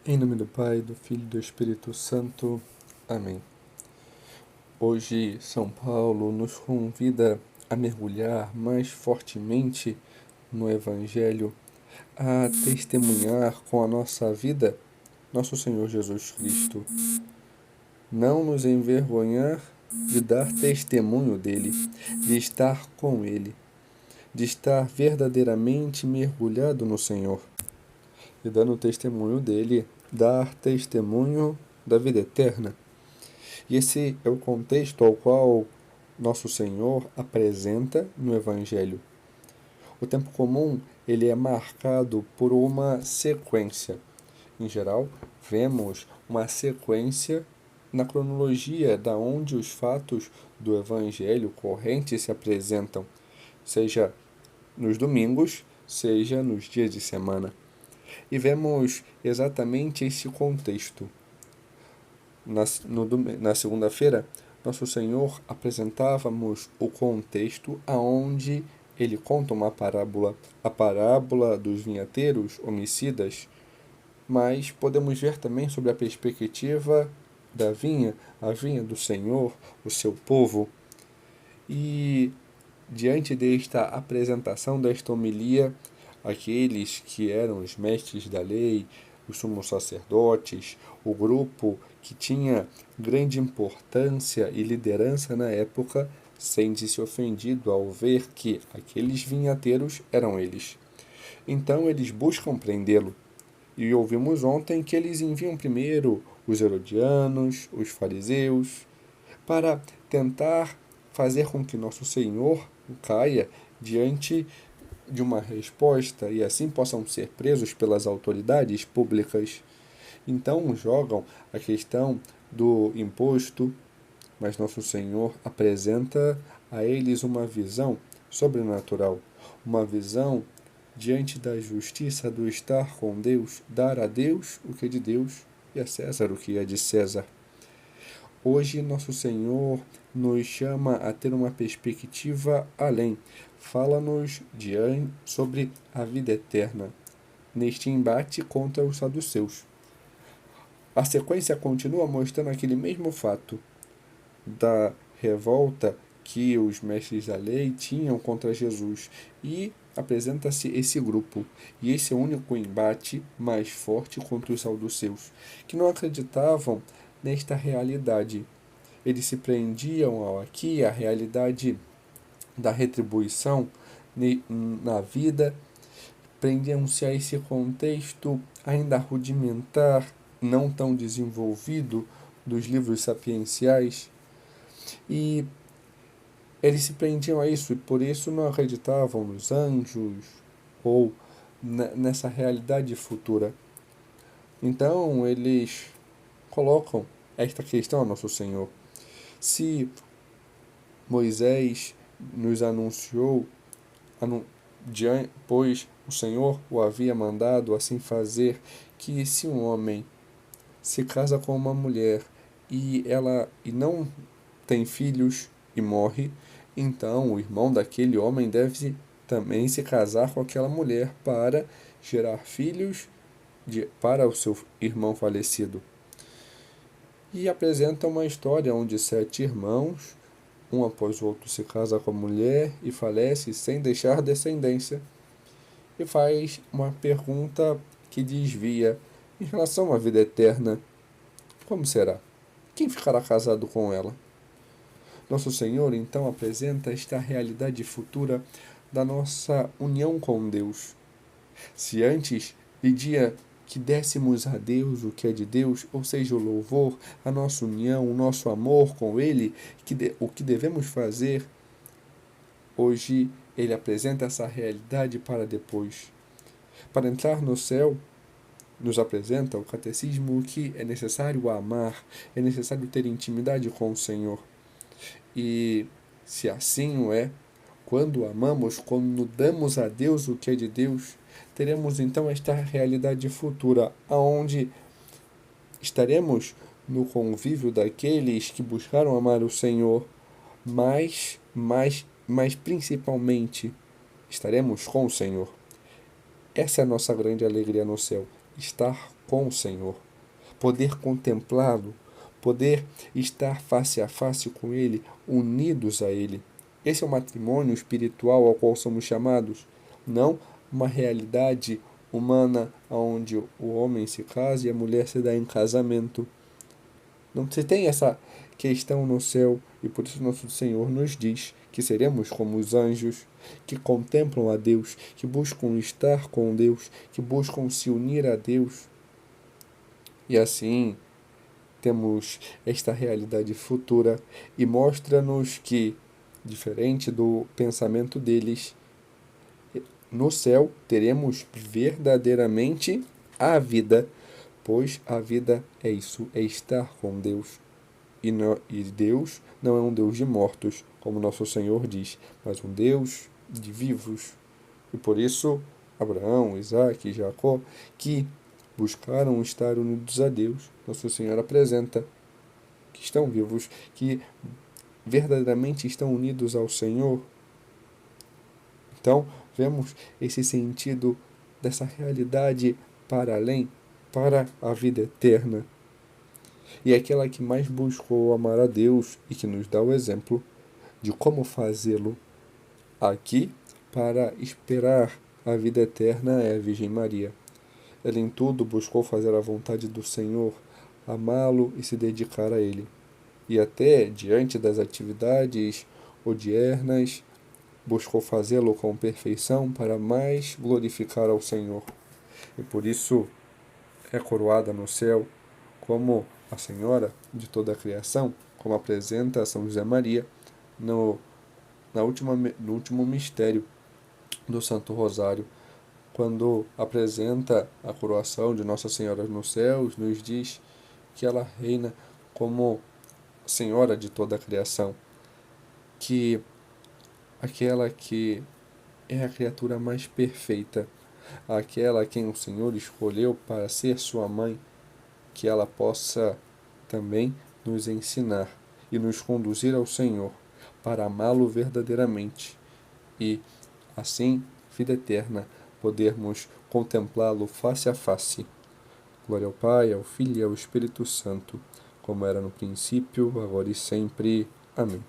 Em nome do Pai, do Filho e do Espírito Santo. Amém. Hoje, São Paulo nos convida a mergulhar mais fortemente no Evangelho, a testemunhar com a nossa vida nosso Senhor Jesus Cristo. Não nos envergonhar de dar testemunho dele, de estar com ele, de estar verdadeiramente mergulhado no Senhor. E dando testemunho dele, dar testemunho da vida eterna. E esse é o contexto ao qual nosso Senhor apresenta no Evangelho. O tempo comum ele é marcado por uma sequência. Em geral, vemos uma sequência na cronologia da onde os fatos do Evangelho corrente se apresentam, seja nos domingos, seja nos dias de semana. E vemos exatamente esse contexto. Na segunda-feira, Nosso Senhor apresentávamos o contexto aonde ele conta uma parábola, a parábola dos vinhateiros homicidas, mas podemos ver também sobre a perspectiva da vinha, a vinha do Senhor, o seu povo. E diante desta apresentação, desta homilia, aqueles que eram os mestres da lei, os sumos sacerdotes, o grupo que tinha grande importância e liderança na época, sente-se ofendido ao ver que aqueles vinhateiros eram eles. Então eles buscam prendê-lo. E ouvimos ontem que eles enviam primeiro os herodianos, os fariseus, para tentar fazer com que nosso Senhor caia diante de uma resposta e assim possam ser presos pelas autoridades públicas. Então jogam a questão do imposto, mas nosso Senhor apresenta a eles uma visão sobrenatural, uma visão diante da justiça do estar com Deus, dar a Deus o que é de Deus e a César o que é de César. Hoje, nosso Senhor nos chama a ter uma perspectiva além. Fala-nos sobre a vida eterna, neste embate contra os saduceus. A sequência continua mostrando aquele mesmo fato da revolta que os mestres da lei tinham contra Jesus. E apresenta-se esse grupo, e esse é o único embate mais forte contra os saduceus, que não acreditavam nesta realidade. Eles se prendiam aqui à realidade da retribuição na vida, prendiam-se a esse contexto ainda rudimentar, não tão desenvolvido dos livros sapienciais, e eles se prendiam a isso, e por isso não acreditavam nos anjos ou nessa realidade futura. Então eles colocam esta questão ao nosso Senhor. Se Moisés nos anunciou, pois o Senhor o havia mandado assim fazer, que se um homem se casa com uma mulher e não tem filhos e morre, então o irmão daquele homem deve também se casar com aquela mulher para gerar filhos para o seu irmão falecido. E apresenta uma história onde 7 irmãos, um após o outro, se casa com a mulher e falece sem deixar descendência. E faz uma pergunta que desvia em relação à vida eterna. Como será? Quem ficará casado com ela? Nosso Senhor, então, apresenta esta realidade futura da nossa união com Deus. Se antes pedia que dessemos a Deus o que é de Deus, ou seja, o louvor, a nossa união, o nosso amor com Ele, o que devemos fazer, hoje Ele apresenta essa realidade para depois. Para entrar no céu, nos apresenta o catecismo que é necessário amar, é necessário ter intimidade com o Senhor. E se assim o é, quando amamos, quando damos a Deus o que é de Deus, teremos então esta realidade futura, aonde estaremos no convívio daqueles que buscaram amar o Senhor, mas principalmente estaremos com o Senhor. Essa é a nossa grande alegria no céu, estar com o Senhor, poder contemplá-lo, poder estar face a face com Ele, unidos a Ele. Esse é o matrimônio espiritual ao qual somos chamados, não uma realidade humana onde o homem se casa e a mulher se dá em casamento. Não se tem essa questão no céu, e por isso nosso Senhor nos diz que seremos como os anjos, que contemplam a Deus, que buscam estar com Deus, que buscam se unir a Deus. E assim temos esta realidade futura e mostra-nos que, diferente do pensamento deles, no céu teremos verdadeiramente a vida, pois a vida é isso, é estar com Deus. E Deus não é um Deus de mortos, como nosso Senhor diz, mas um Deus de vivos. E por isso, Abraão, Isaque e Jacó, que buscaram estar unidos a Deus, nosso Senhor apresenta que estão vivos, que verdadeiramente estão unidos ao Senhor. Então, vemos esse sentido dessa realidade para além, para a vida eterna. E aquela que mais buscou amar a Deus e que nos dá o exemplo de como fazê-lo aqui para esperar a vida eterna é a Virgem Maria. Ela em tudo buscou fazer a vontade do Senhor, amá-lo e se dedicar a Ele. E até diante das atividades odiernas, buscou fazê-lo com perfeição para mais glorificar ao Senhor. E por isso é coroada no céu como a Senhora de toda a criação, como apresenta São José Maria no último mistério do Santo Rosário, quando apresenta a coroação de Nossa Senhora nos céus, nos diz que ela reina como Senhora de toda a criação, que aquela que é a criatura mais perfeita, aquela a quem o Senhor escolheu para ser sua mãe, que ela possa também nos ensinar e nos conduzir ao Senhor para amá-lo verdadeiramente e, assim, vida eterna, podermos contemplá-lo face a face. Glória ao Pai, ao Filho e ao Espírito Santo, como era no princípio, agora e sempre. Amém.